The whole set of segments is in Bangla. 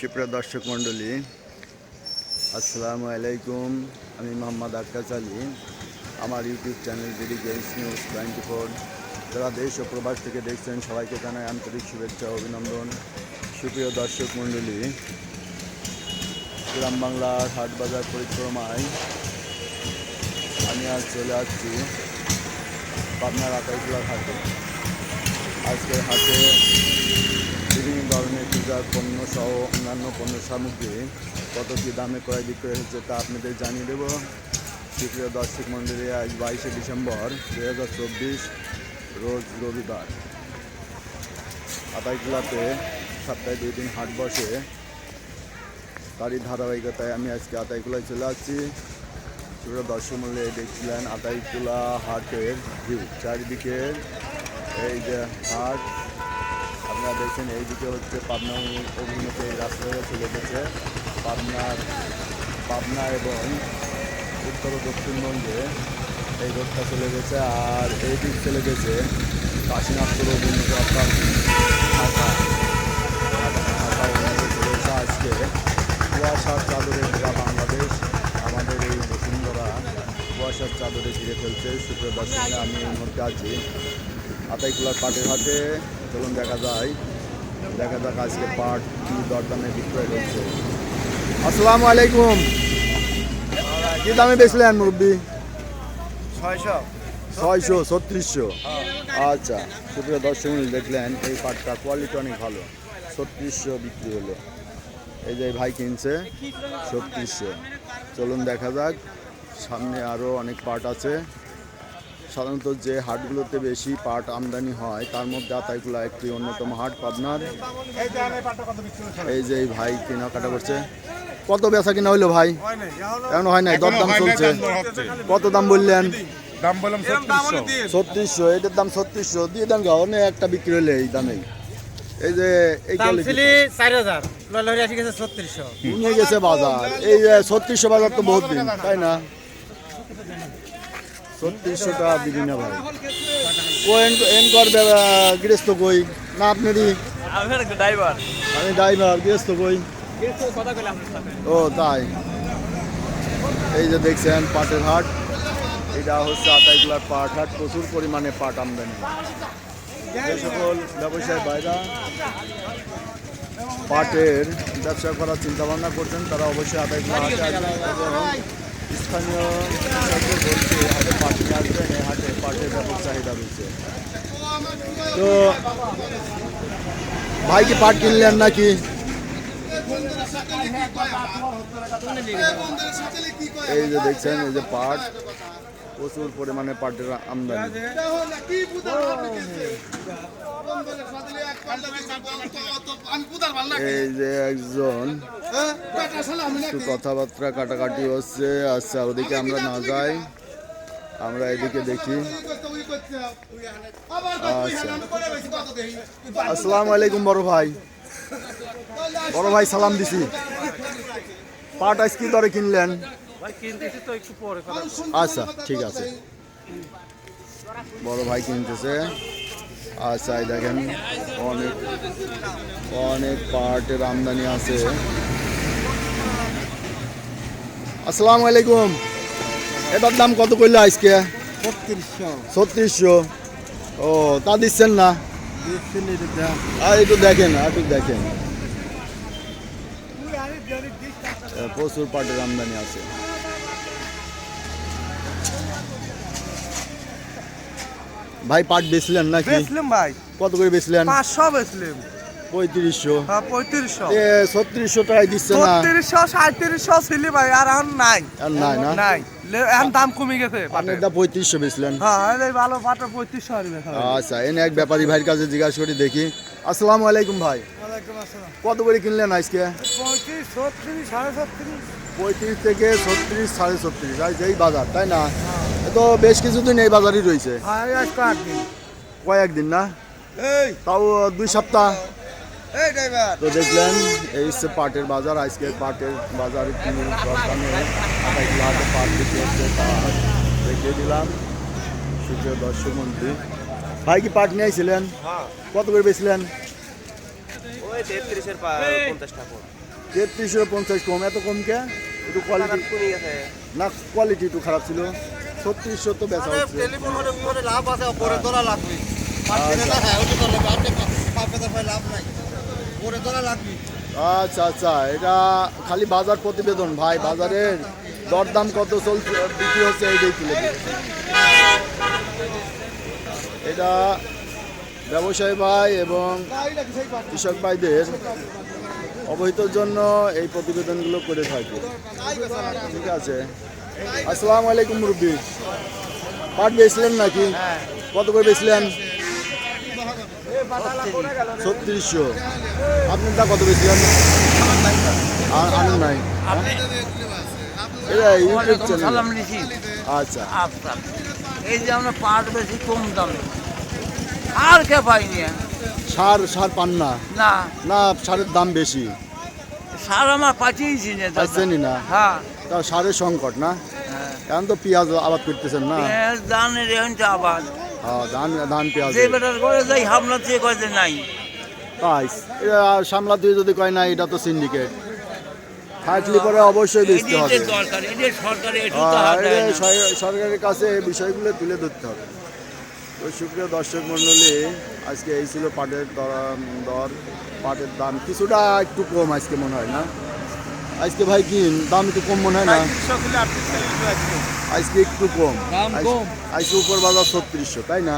সুপ্রিয় দর্শক মণ্ডলী, আসসালামু আলাইকুম। আমি মোহাম্মদ আক্কাস আলী। আমার YouTube channel DD games news 24 যারা দেশ ও প্রবাস থেকে দেখছেন সবাইকে জানাই আন্তরিক শুভেচ্ছা ও অভিনন্দন। সুপ্রিয় দর্শক মণ্ডলী, গ্রাম বাংলার হাট বাজার পরিক্রমায় আমি আজ চলে আসছি পাবনার আতাইকুলার হাটে। আজকের হাটে বিভিন্ন ধরনের পূজার পণ্য সহ অন্যান্য পণ্য সামগ্রী কত কী দামে ক্রয় বিক্রয় হচ্ছে তা আপনাদের জানিয়ে দেব। সুপ্রিয় দর্শক মণ্ডলী, আজ 22শে ডিসেম্বর 2024 রোজ রবিবার। আতাইকুলাতে সপ্তাহে 2 দিন হাট বসে, তারই ধারাবাহিকতায় আমি আজকে আতাইকুলায় চলে আসছি। সুপ্রিয় দর্শক মণ্ডলী, দেখছিলেন আতাইকুলা হাটের ভিউ, চারিদিকের এই যে হাট আপনারা দেখছেন। এইদিকে হচ্ছে পাবনা অভিমুখে এই রাস্তাটা চলে গেছে পাবনা এবং উত্তর ও দক্ষিণবঙ্গে এই রোডটা চলে গেছে। আর এই দিক চলে গেছে কাশীনাথপুর অভিমুখে, অর্থাৎ ঢাকা অভিমুখে চলে গেছে। আজকে কুয়াশার চাদরে ঘেরা বাংলাদেশ, আমাদের এই বসুন্ধরা কুয়াশার চাদরে ঘিরে ফেলছে। সুপ্রিয় দর্শক, আমি এই মুহূর্তে আছি আতাইকুলার পাটের হাটে। চলুন দেখা যাক আজকে পাট কি দরদামে বিক্রয় করছে। আসসালামু আলাইকুম। কি দামে বেচলেন মুরব্বী? 600 3600। আচ্ছা, সুপ্রিয় দর্শক দেখলেন এই পাটটা কোয়ালিটি অনেক ভালো, 3600 বিক্রি হলো। এই যে ভাই কিনছে 3600। চলুন দেখা যাক, সামনে আরও অনেক পাট আছে। সাধারণত যে হাটগুলোতে বেশি পাট আমদানি হয় তার মধ্যে আতাইকুলা একটি অন্যতম হাট পাবনার। এই যে এই ভাই কেনাকাটা করছে। কত বেচা কিনা হইলো ভাই? এমন হয় নাই, দরদাম চলছে। কত দাম বললেন? দাম বললাম 3600। এটার দাম 3600 দিয়ে দেন গা, অনেক একটা বিক্রি হলে এই দামে। এই যে এই কোয়ালিটি 4000 ললহরি আসি গেছে 3600 নিয়ে গেছে বাজার। এই 3600 বাজার তো বহুত দিন, তাই না? 3600 টাকা দিবি না ভাই? এন করবে গৃহস্থ কই না আপনারই? আমি ড্রাইভার, গৃহস্থ কই? ও তাই। এই যে দেখছেন পাটের হাট, এটা হচ্ছে আতাইকুলার পাট হাট। প্রচুর পরিমাণে পাট আমদানি। যে সকল ব্যবসায়ী ভাইরা পাটের ব্যবসা করার চিন্তা ভাবনা করছেন তারা অবশ্যই আতাইকুলা হাটে আসবেন এবং স্থানীয় বলছে হাটে পাট নিয়ে আসবেন। এই হাটে পাটের ব্যাপক চাহিদা রয়েছে। তো ভাই কি পাট কিনলেন নাকি? এই যে দেখছেন, এই যে পাট, প্রচুর পরিমাণে পাটের আমদানি। এই যে একজন একটু কথাবার্তা কাটাকাটি হচ্ছে। আচ্ছা, ওদিকে আমরা না যাই, আমরা এদিকে দেখি। আচ্ছা, আসসালামু আলাইকুম বড় ভাই। সালাম দিছি। পাট আজ কি দরে কিনলেন? আচ্ছা, ঠিক আছে। বড় ভাই কিনতেছে। আচ্ছা, এই দেখেন অনেক পাটের আমদানি আছে। আসসালামু আলাইকুম। এটার দাম কত করলো আজকে? 3600। ও, তা দিচ্ছেন না? আর একটু দেখেন, প্রচুর পাটের আমদানি আছে। ভাই পাট বেচলেন নাকি? বেচলাম ভাই। কত করে বেচলেন? 500 বেচলাম। 3500। হ্যাঁ 3500। 3600 টাকায় দিচ্ছে না? 3600 3700 ছিল ভাই, আর এখন নাই। আর নাই না? নাই, এখন দাম কমে গেছে। আপনি দা 3500 বেচলেন? হ্যাঁ, এই ভালো পাটা 3500 আর বেচা। আচ্ছা, এনে এক ব্যাপারী ভাইয়ের কাছে জিজ্ঞাসা করি দেখি। আসসালামু আলাইকুম ভাই। ওয়ালাইকুম আসসালাম। কত করে কিনলেন আজকে? 35 36 37.5। 35 থেকে 36 36.5। আজ এই বাজার, তাই না? তো বেশ কিছুদিন এই বাজারই রয়েছে। হ্যাঁ, আজ কয়েকদিন না, তাও 2 সপ্তাহ। এই ড্রাইভার তো দেখলেন, এই হচ্ছে পাটের বাজার। আজকে পাটের বাজারে কি দরদামে আতাইকুলা হাটে পাট বিক্রি হচ্ছে তা দেখিয়ে দিলাম। সুপ্রিয় দর্শক মন্ত্রী, ভাই কি পাট নিয়ে আইছিলেন? কত করে বেচলেন? ওই 33 এর 50 টাকা। 3350 কম, এত কম কে? একটু কোয়ালিটি কমে গেছে না, কোয়ালিটি একটু খারাপ ছিল। 3600 তো বেচা হচ্ছে। টেলিফোন হলে লাভ আছে পরে তোলা লাগবে লাভ নাই পরে তোলা লাগবে আচ্ছা আচ্ছা, এটা খালি বাজার প্রতিবেদন ভাই, বাজারের দরদাম কত চলছে বিক্রি হচ্ছে এইটাই তুলে দিচ্ছে। এটা ব্যবসায়ী ভাই এবং কৃষক ভাইদের অবহিতর জন্য এই প্রতিবেদনগুলো করে থাকি। ঠিক আছে, আসসালামু আলাইকুম মুরব্বী। পাট বেচলেন নাকি? কত করে বেচলেন? 3600। আপনারটা কত বেচলেন? আর আনেন নাই? এটা ইউটিউব চ্যানেল। সালাম লিখি আচ্ছা আপনার এই যে আমরা পাট বেশি কম দামে আর কে পাইনি সার সার পান না? না না, সারের দাম বেশি। সার আমার পাঠিয়েছি না দাদা। পাচ্ছেনই না? হ্যাঁ তাও সারের সংকট না? হ্যাঁ। এখন তো পেঁয়াজ আবাদ করতেছেন না? পেঁয়াজ দানের এখন তো আবার হ্যাঁ, ধান পেঁয়াজ যে বেটার করে যাই হামলা দিয়ে কয়েছে নাই এটা সামলা দিয়ে যদি কয় না, এটা তো সিন্ডিকেট। থাকলে পরে অবশ্যই বেচতে হবে। এটাই দরকার, এটাই সরকারি একটু তো হাত এটা দেয় না। সরকারের কাছে এই বিষয়গুলো তুলে ধরতে হবে। তো সুপ্রিয় দর্শক মণ্ডলী, আজকে এই ছিল পাটের দর, পাটের দাম কিছুটা একটু কম আজকে মনে হয় না? আজকে ভাই কি দাম একটু কম মনে হয় না? আজকে একটু কম। আজকে উপর বাজার 3600, তাই না?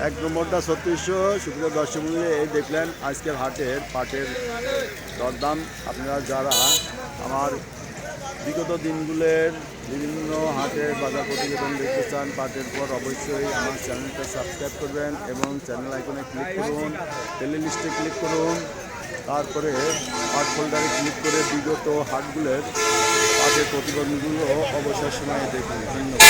এক নম্বরটা 3600। সুপ্রিয় দর্শক মণ্ডলী, এই দেখলেন আজকের হাটের পাটের দরদাম। আপনারা যারা আমার বিগত দিনগুলোর বিভিন্ন হাটের বাজার প্রতিবেদন দেখতে চান পাটের পর, অবশ্যই আমার চ্যানেলটা সাবস্ক্রাইব করবেন এবং চ্যানেল আইকনে ক্লিক করুন, প্লে লিস্টে ক্লিক করুন, তারপরে পাট ফোল্ডারে ক্লিক করে বিগত হাটগুলোর পাটের প্রতিবেদনগুলো অবসর সময়ে দেখুন। ধন্যবাদ।